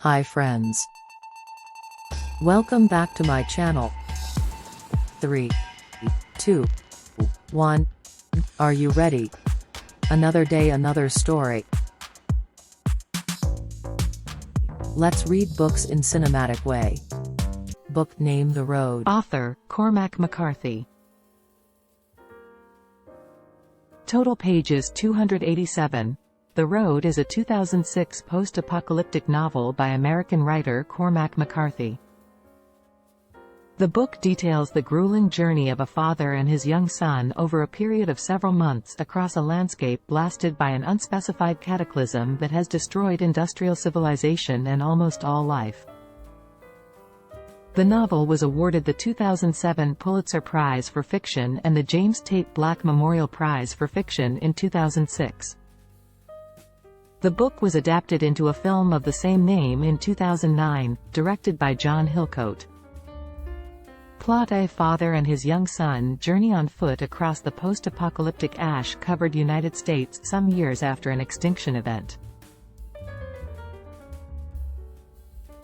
Hi friends. Welcome back to my channel. 3, 2, 1. Are you ready? Another day, another story. Let's read books in cinematic way. Book name The Road. Author, Cormac McCarthy. Total pages 287. The Road is a 2006 post-apocalyptic novel by American writer Cormac McCarthy. The book details the grueling journey of a father and his young son over a period of several months across a landscape blasted by an unspecified cataclysm that has destroyed industrial civilization and almost all life. The novel was awarded the 2007 Pulitzer Prize for Fiction and the James Tate Black Memorial Prize for Fiction in 2006. The book was adapted into a film of the same name in 2009, directed by John Hillcoat. Plot: a father and his young son journey on foot across the post-apocalyptic ash-covered United States some years after an extinction event.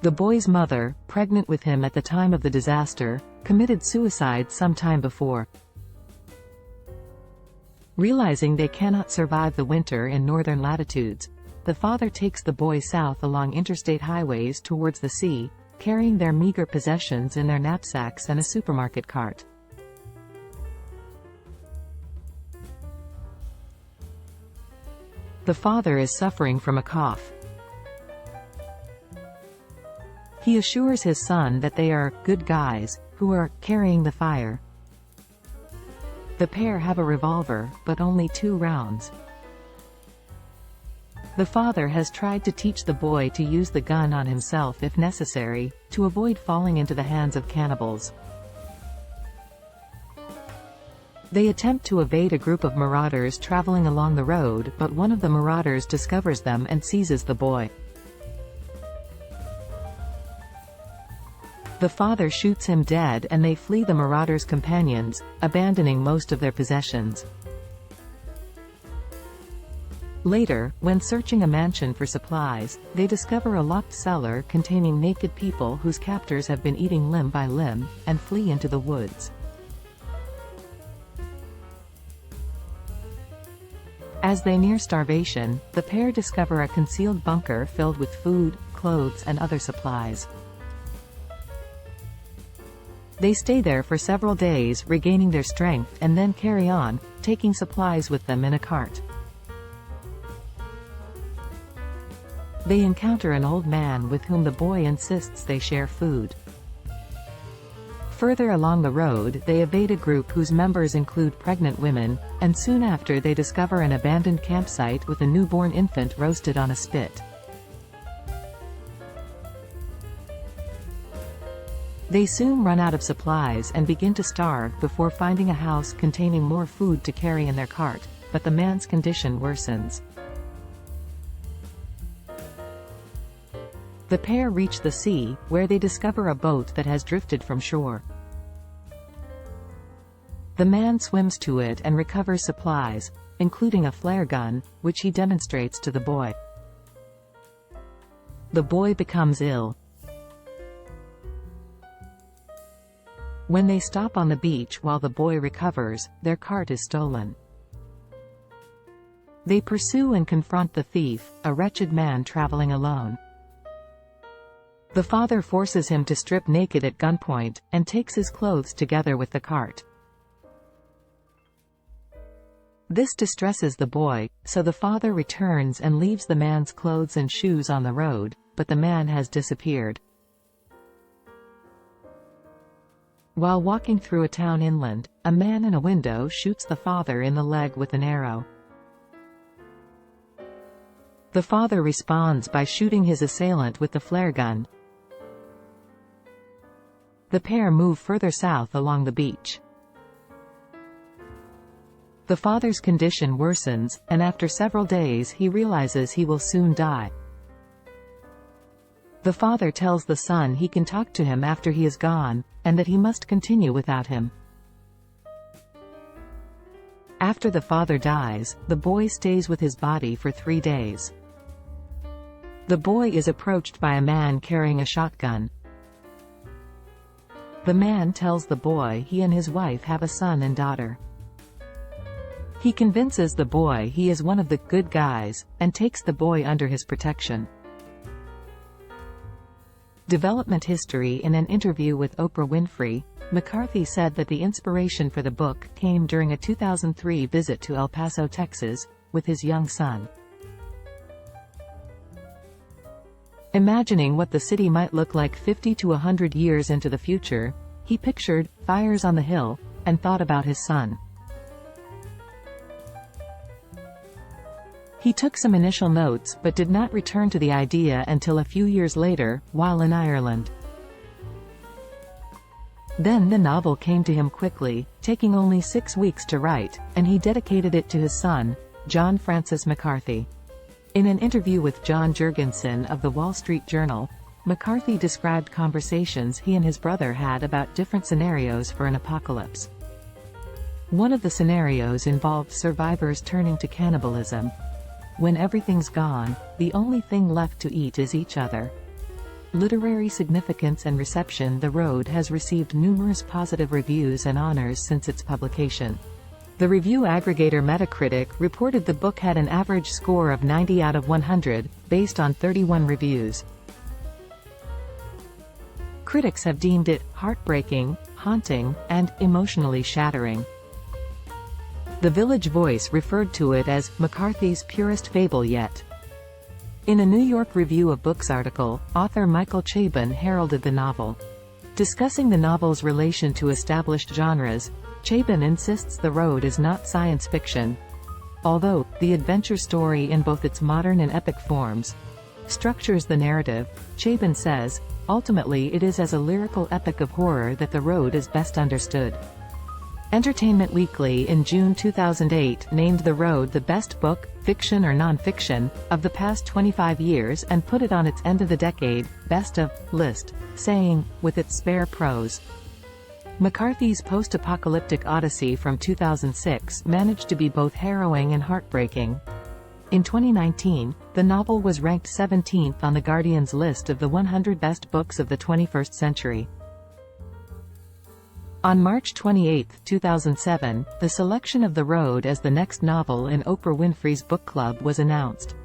The boy's mother, pregnant with him at the time of the disaster, committed suicide some time before. Realizing they cannot survive the winter in northern latitudes, the father takes the boy south along interstate highways towards the sea, carrying their meager possessions in their knapsacks and a supermarket cart. The father is suffering from a cough. He assures his son that they are good guys who are carrying the fire. The pair have a revolver, but only 2 rounds. The father has tried to teach the boy to use the gun on himself if necessary, to avoid falling into the hands of cannibals. They attempt to evade a group of marauders traveling along the road, but one of the marauders discovers them and seizes the boy. The father shoots him dead and they flee the marauders' companions, abandoning most of their possessions. Later, when searching a mansion for supplies, they discover a locked cellar containing naked people whose captors have been eating limb by limb, and flee into the woods. As they near starvation, the pair discover a concealed bunker filled with food, clothes and other supplies. They stay there for several days, regaining their strength, and then carry on, taking supplies with them in a cart. They encounter an old man with whom the boy insists they share food. Further along the road, they evade a group whose members include pregnant women, and soon after they discover an abandoned campsite with a newborn infant roasted on a spit. They soon run out of supplies and begin to starve before finding a house containing more food to carry in their cart, but the man's condition worsens. The pair reach the sea, where they discover a boat that has drifted from shore. The man swims to it and recovers supplies, including a flare gun, which he demonstrates to the boy. The boy becomes ill. When they stop on the beach while the boy recovers, their cart is stolen. They pursue and confront the thief, a wretched man traveling alone. The father forces him to strip naked at gunpoint, and takes his clothes together with the cart. This distresses the boy, so the father returns and leaves the man's clothes and shoes on the road, but the man has disappeared. While walking through a town inland, a man in a window shoots the father in the leg with an arrow. The father responds by shooting his assailant with the flare gun. The pair move further south along the beach. The father's condition worsens, and after several days he realizes he will soon die. The father tells the son he can talk to him after he is gone, and that he must continue without him. After the father dies, the boy stays with his body for 3 days. The boy is approached by a man carrying a shotgun. The man tells the boy he and his wife have a son and daughter. He convinces the boy he is one of the good guys, and takes the boy under his protection. Development history. In an interview with Oprah Winfrey, McCarthy said that the inspiration for the book came during a 2003 visit to El Paso, Texas, with his young son. Imagining what the city might look like 50 to 100 years into the future, he pictured fires on the hill, and thought about his son. He took some initial notes but did not return to the idea until a few years later, while in Ireland. Then the novel came to him quickly, taking only 6 weeks to write, and he dedicated it to his son, John Francis McCarthy. In an interview with John Jurgensen of The Wall Street Journal, McCarthy described conversations he and his brother had about different scenarios for an apocalypse. One of the scenarios involved survivors turning to cannibalism. When everything's gone, the only thing left to eat is each other. Literary significance and reception. The Road has received numerous positive reviews and honors since its publication. The review aggregator Metacritic reported the book had an average score of 90 out of 100, based on 31 reviews. Critics have deemed it heartbreaking, haunting, and emotionally shattering. The Village Voice referred to it as McCarthy's purest fable yet. In a New York Review of Books article, author Michael Chabon heralded the novel. Discussing the novel's relation to established genres, Chabon insists The Road is not science fiction. Although, the adventure story in both its modern and epic forms structures the narrative, Chabon says, ultimately it is as a lyrical epic of horror that The Road is best understood. Entertainment Weekly in June 2008 named The Road the best book, fiction or non-fiction, of the past 25 years and put it on its end of the decade, best of, list, saying, with its spare prose. McCarthy's post-apocalyptic odyssey from 2006 managed to be both harrowing and heartbreaking. In 2019, the novel was ranked 17th on The Guardian's list of the 100 best books of the 21st century. On March 28, 2007, the selection of The Road as the next novel in Oprah Winfrey's book club was announced.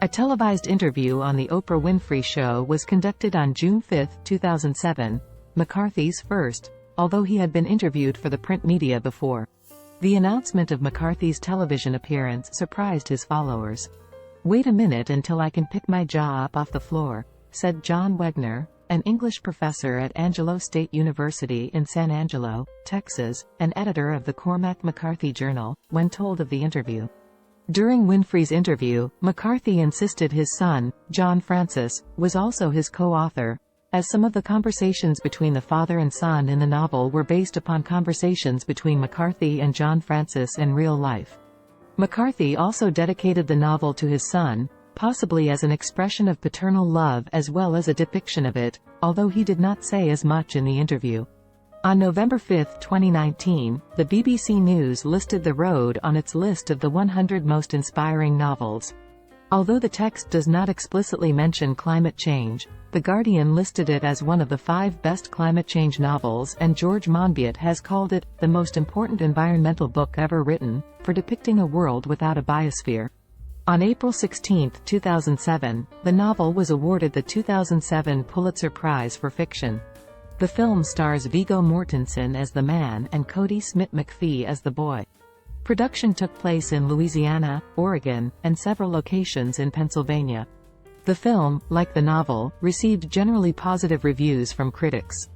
A televised interview on The Oprah Winfrey Show was conducted on June 5, 2007, McCarthy's first, although he had been interviewed for the print media before. The announcement of McCarthy's television appearance surprised his followers. "Wait a minute until I can pick my jaw up off the floor," said John Wegner, an English professor at Angelo State University in San Angelo, Texas, and editor of the Cormac McCarthy Journal, when told of the interview. During Winfrey's interview, McCarthy insisted his son, John Francis, was also his co-author, as some of the conversations between the father and son in the novel were based upon conversations between McCarthy and John Francis in real life. McCarthy also dedicated the novel to his son, possibly as an expression of paternal love as well as a depiction of it, although he did not say as much in the interview. On November 5, 2019, the BBC News listed The Road on its list of the 100 most inspiring novels. Although the text does not explicitly mention climate change, The Guardian listed it as one of the 5 best climate change novels, and George Monbiot has called it the most important environmental book ever written, for depicting a world without a biosphere. On April 16, 2007, the novel was awarded the 2007 Pulitzer Prize for Fiction. The film stars Viggo Mortensen as the man and Cody Smith-McPhee as the boy. Production took place in Louisiana, Oregon, and several locations in Pennsylvania. The film, like the novel, received generally positive reviews from critics.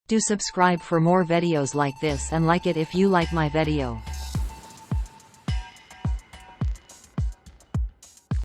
Do subscribe for more videos like this and like it if you like my video.